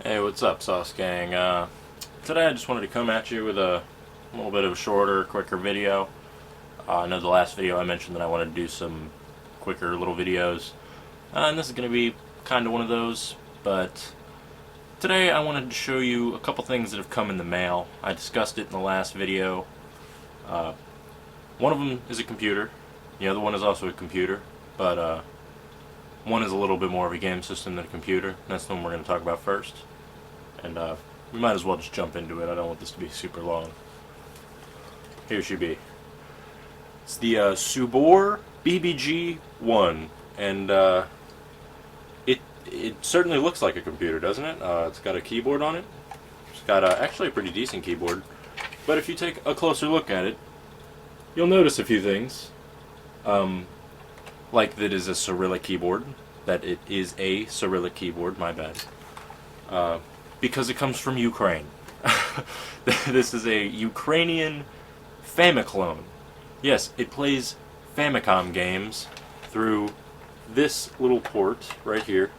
Hey, what's up, Sauce Gang? Today I just wanted to come at you with a little bit of a shorter, quicker video. I know the last video I mentioned that I wanted to do some quicker little videos, and this is going to be kind of one of those, but today I wanted to show you a couple things that have come in the mail. I discussed it in the last video. Uh, One of them is a computer, the other one is also a computer, but one is a little bit more of a game system than a computer, and that's the one we're going to talk about first. And we might as well just jump into it. I don't want this to be super long. Here she be. It's the Subor BBG-1, and it certainly looks like a computer, doesn't it? It's got a keyboard on it. It's got actually a pretty decent keyboard. But if you take a closer look at it, you'll notice a few things. Like that is a Cyrillic keyboard. That it is a Cyrillic keyboard, my bad. Because it comes from Ukraine. This is a Ukrainian Famiclone. Yes, it plays Famicom games through this little port right here,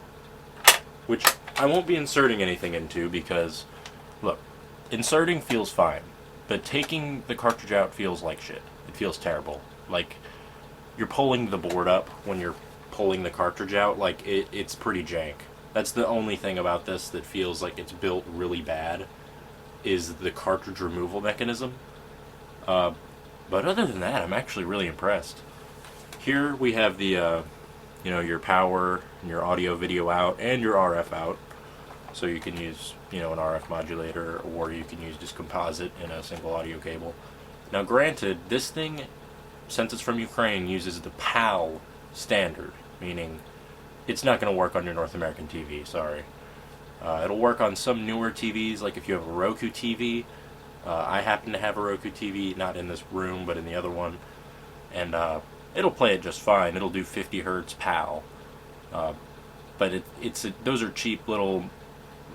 which I won't be inserting anything into because, look, inserting feels fine, but taking the cartridge out feels like shit. It feels terrible. Like, you're pulling the board up when you're pulling the cartridge out. Like, it's pretty jank. That's the only thing about this that feels like it's built really bad, is the cartridge removal mechanism. But other than that, I'm actually really impressed. Here we have the, your power, and your audio video out, and your RF out. So you can use, an RF modulator, or you can use just composite in a single audio cable. Now granted, this thing, since it's from Ukraine, uses the PAL standard, meaning it's not going to work on your North American TV, sorry. It'll work on some newer TVs, like if you have a Roku TV. I happen to have a Roku TV, not in this room, but in the other one. And it'll play it just fine. It'll do 50 hertz PAL. But those are cheap little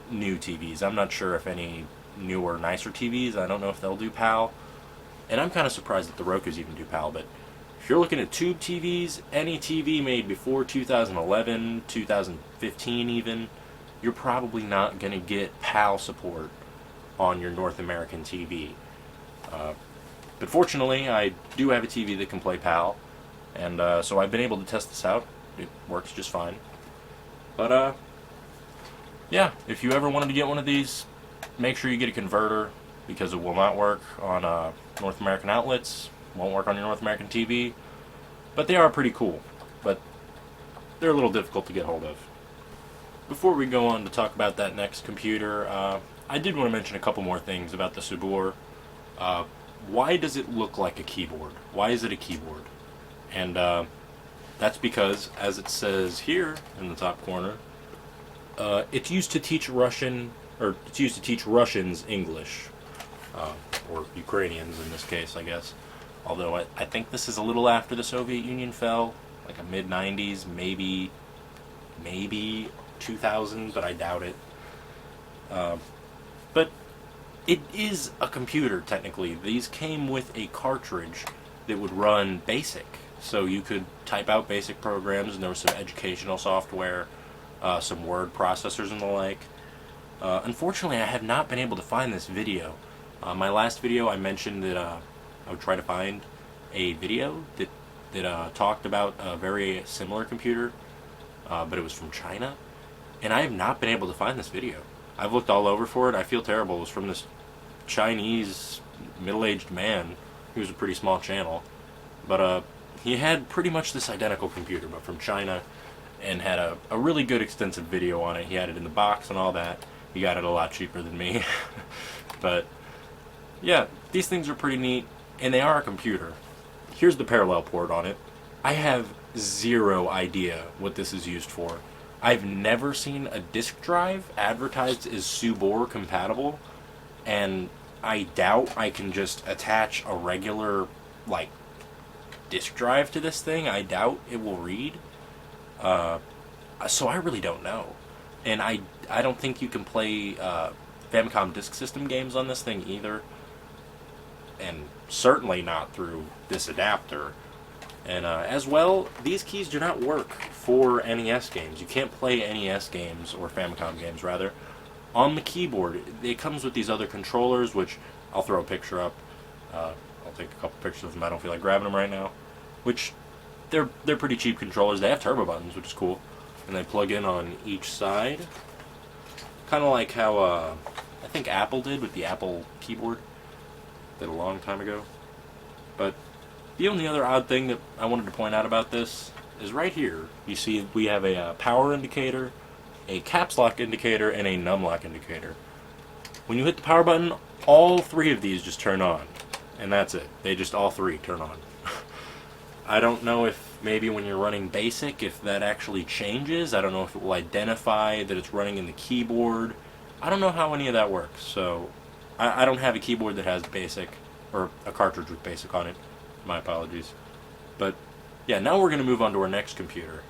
new TVs. I'm not sure if any newer, nicer TVs, I don't know if they'll do PAL. And I'm kind of surprised that the Rokus even do PAL, but if you're looking at tube TVs, any TV made before 2011, 2015 even, you're probably not going to get PAL support on your North American TV. But fortunately, I do have a TV that can play PAL, and so I've been able to test this out. It works just fine. But yeah, if you ever wanted to get one of these, make sure you get a converter, because it will not work on North American outlets. Won't work on your North American TV, but they are pretty cool, but they're a little difficult to get hold of. Before we go on to talk about that next computer, I did want to mention a couple more things about the Subor. Why does it look like a keyboard? Why is it a keyboard? And that's because, as it says here in the top corner, it's used to teach Russian, or it's used to teach Russians English, or Ukrainians in this case, I guess. Although I think this is a little after the Soviet Union fell, like a mid-90s, maybe 2000, but I doubt it. But it is a computer, technically. These came with a cartridge that would run BASIC. So you could type out BASIC programs, and there was some educational software, some word processors and the like. Unfortunately, I have not been able to find this video. My last video, I mentioned that I would try to find a video that talked about a very similar computer, but it was from China, and I have not been able to find this video. I've looked all over for it. I feel terrible. It was from this Chinese middle-aged man who was a pretty small channel, but he had pretty much this identical computer, but from China, and had a really good extensive video on it. He had it in the box and all that. He got it a lot cheaper than me. But yeah, these things are pretty neat, and they are a computer. Here's the parallel port on it. I have zero idea what this is used for. I've never seen a disk drive advertised as Subor compatible, and I doubt I can just attach a regular, like, disk drive to this thing. I doubt it will read. So I really don't know. And I don't think you can play Famicom Disk System games on this thing either. And certainly not through this adapter. And as well, these keys do not work for NES games. You can't play NES games, or Famicom games rather, on the keyboard, it comes with these other controllers, which I'll throw a picture up. I'll take a couple pictures of them. I don't feel like grabbing them right now. Which, they're pretty cheap controllers. They have turbo buttons, which is cool. And they plug in on each side. Kind of like how, I think Apple did with the Apple keyboard. Did a long time ago. But the only other odd thing that I wanted to point out about this is right here. You see we have a power indicator, a caps lock indicator, and a num lock indicator. When you hit the power button, all three of these just turn on. And that's it. They just all three turn on. I don't know if maybe when you're running basic, if that actually changes. I don't know if it will identify that it's running in the keyboard. I don't know how any of that works. So I don't have a keyboard that has basic, or a cartridge with basic on it. My apologies. But yeah, now we're going to move on to our next computer.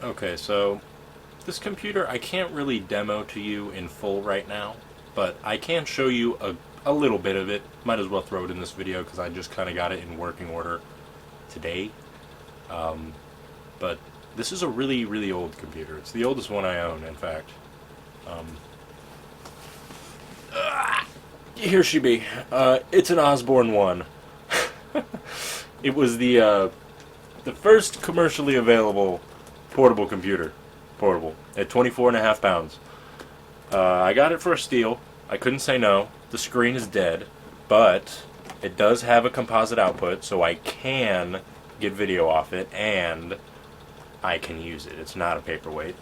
Okay, so this computer I can't really demo to you in full right now, but I can show you a little bit of it. Might as well throw it in this video because I just kind of got it in working order today. But this is a really, really old computer. It's the oldest one I own, in fact. Here she be. It's an Osborne 1. It was the first commercially available portable computer. Portable. At 24.5 pounds. I got it for a steal. I couldn't say no. The screen is dead, but it does have a composite output, so I can get video off it, and I can use it. It's not a paperweight.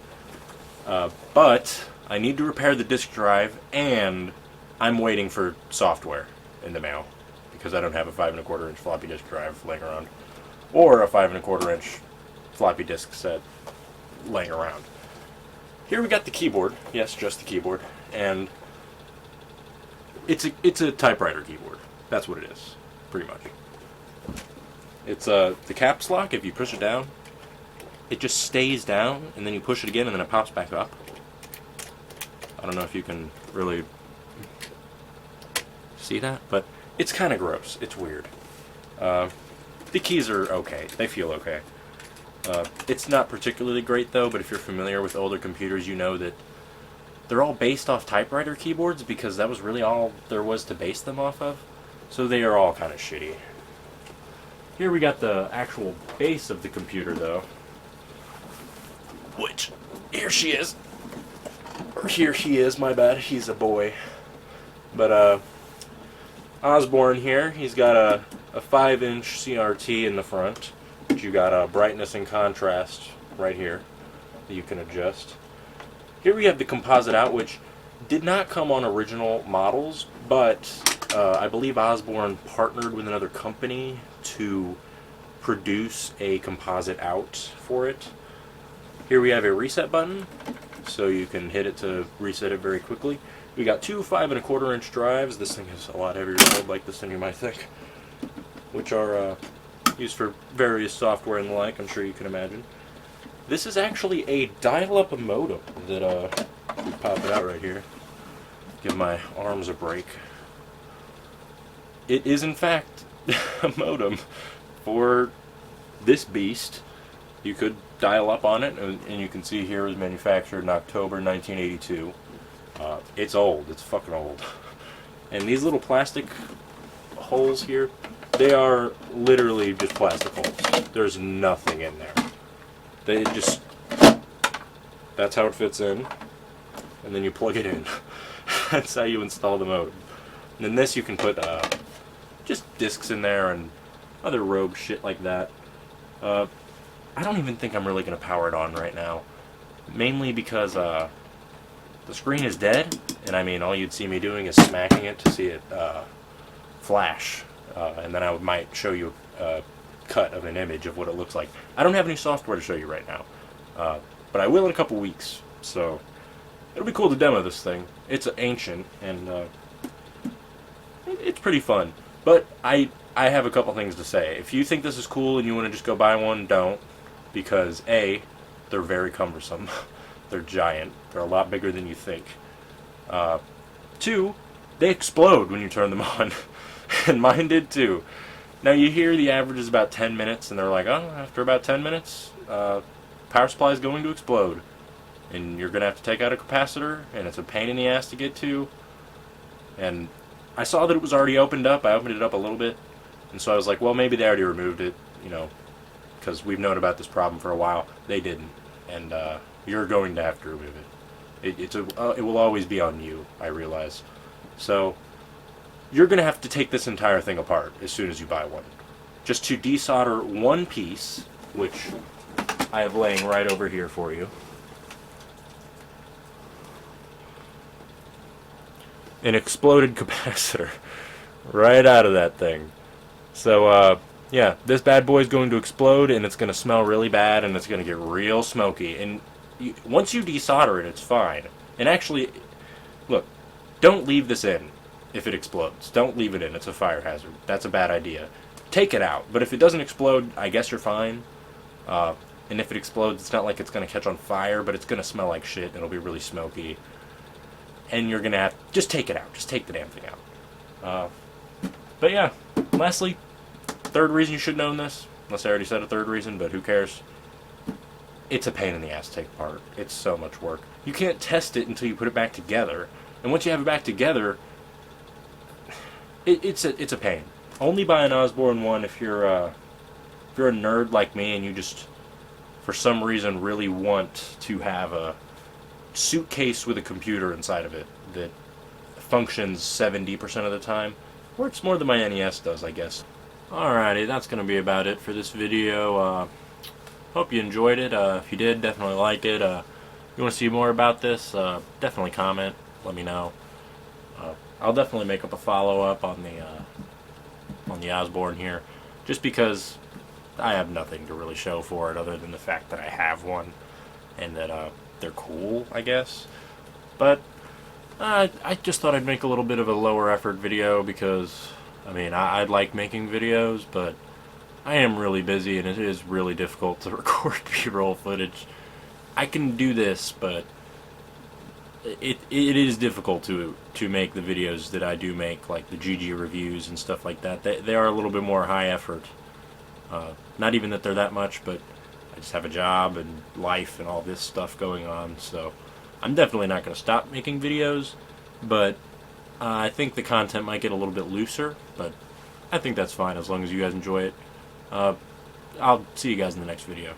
But I need to repair the disk drive, and I'm waiting for software in the mail, because I don't have a 5 1/4 inch floppy disk drive laying around, or a 5 1/4 inch floppy disk set laying around. Here we got the keyboard. Yes, just the keyboard, and it's a typewriter keyboard. That's what it is, pretty much. It's the caps lock. If you push it down, it just stays down, and then you push it again, and then it pops back up. I don't know if you can really see that, but it's kind of gross. It's weird. The keys are okay. They feel okay. It's not particularly great, though, but if you're familiar with older computers, you know that they're all based off typewriter keyboards because that was really all there was to base them off of. So they are all kind of shitty. Here we got the actual base of the computer, though. Which, here she is. Or here he is, my bad. He's a boy. But, Osborne here, he's got a 5-inch CRT in the front. You got a brightness and contrast right here that you can adjust. Here we have the composite out, which did not come on original models, but I believe Osborne partnered with another company to produce a composite out for it. Here we have a reset button, so you can hit it to reset it very quickly. We got two 5 1/4 inch drives. This thing is a lot heavier to hold like this than you might think, which are used for various software and the like, I'm sure you can imagine. This is actually a dial-up modem that, pop it out right here. Give my arms a break. It is, in fact, a modem for this beast. You could dial up on it, and you can see here it was manufactured in October 1982. It's old. It's fucking old. And these little plastic holes here, they are literally just plastic holes. There's nothing in there. They just, that's how it fits in, and then you plug it in. That's how you install the modem. And then this you can put just discs in there and other rogue shit like that. I don't even think I'm really going to power it on right now, mainly because the screen is dead, and I mean all you'd see me doing is smacking it to see it flash, and then I might show you a cut of an image of what it looks like. I don't have any software to show you right now, but I will in a couple weeks, so it'll be cool to demo this thing. It's ancient, and it's pretty fun, but I have a couple things to say. If you think this is cool and you want to just go buy one, don't, because A, they're very cumbersome. They're giant. They're a lot bigger than you think. 2, they explode when you turn them on, and mine did too. Now you hear the average is about 10 minutes, and they're like, oh, after about 10 minutes, power supply is going to explode. and you're going to have to take out a capacitor, and it's a pain in the ass to get to. And I saw that it was already opened up. I opened it up a little bit, and so I was like, well, maybe they already removed it, you know, because we've known about this problem for a while. They didn't, and you're going to have to remove it. It will always be on you, I realize. So you're going to have to take this entire thing apart as soon as you buy one. Just to desolder one piece, which I have laying right over here for you. An exploded capacitor right out of that thing. So, yeah, this bad boy is going to explode, and it's going to smell really bad, and it's going to get real smoky. And once you desolder it, it's fine. And actually, look, don't leave this in if it explodes. Don't leave it in. It's a fire hazard. That's a bad idea. Take it out. But if it doesn't explode, I guess you're fine. And if it explodes, it's not like it's going to catch on fire, but it's going to smell like shit, and it'll be really smoky. And you're going to have to just take it out. Just take the damn thing out. But yeah, lastly, third reason you should own this, unless I already said a third reason, but who cares? It's a pain in the ass to take apart. It's so much work. You can't test it until you put it back together. And once you have it back together, it's a pain. Only buy an Osborne one if you're a nerd like me and you just, for some reason, really want to have a suitcase with a computer inside of it that functions 70% of the time. Works more than my NES does, I guess. Alrighty, that's going to be about it for this video. Hope you enjoyed it. If you did, definitely like it. If you want to see more about this, definitely comment. Let me know. I'll definitely make up a follow-up on the Osborne here, just because I have nothing to really show for it other than the fact that I have one and that they're cool, I guess. But I just thought I'd make a little bit of a lower effort video because, I mean, I'd like making videos, but I am really busy and it is really difficult to record B-roll footage. I can do this, but it is difficult to make the videos that I do make, like the GG reviews and stuff like that. They are a little bit more high effort. Not even that they're that much, but I just have a job and life and all this stuff going on, so I'm definitely not going to stop making videos, but I think the content might get a little bit looser, but I think that's fine as long as you guys enjoy it. I'll see you guys in the next video.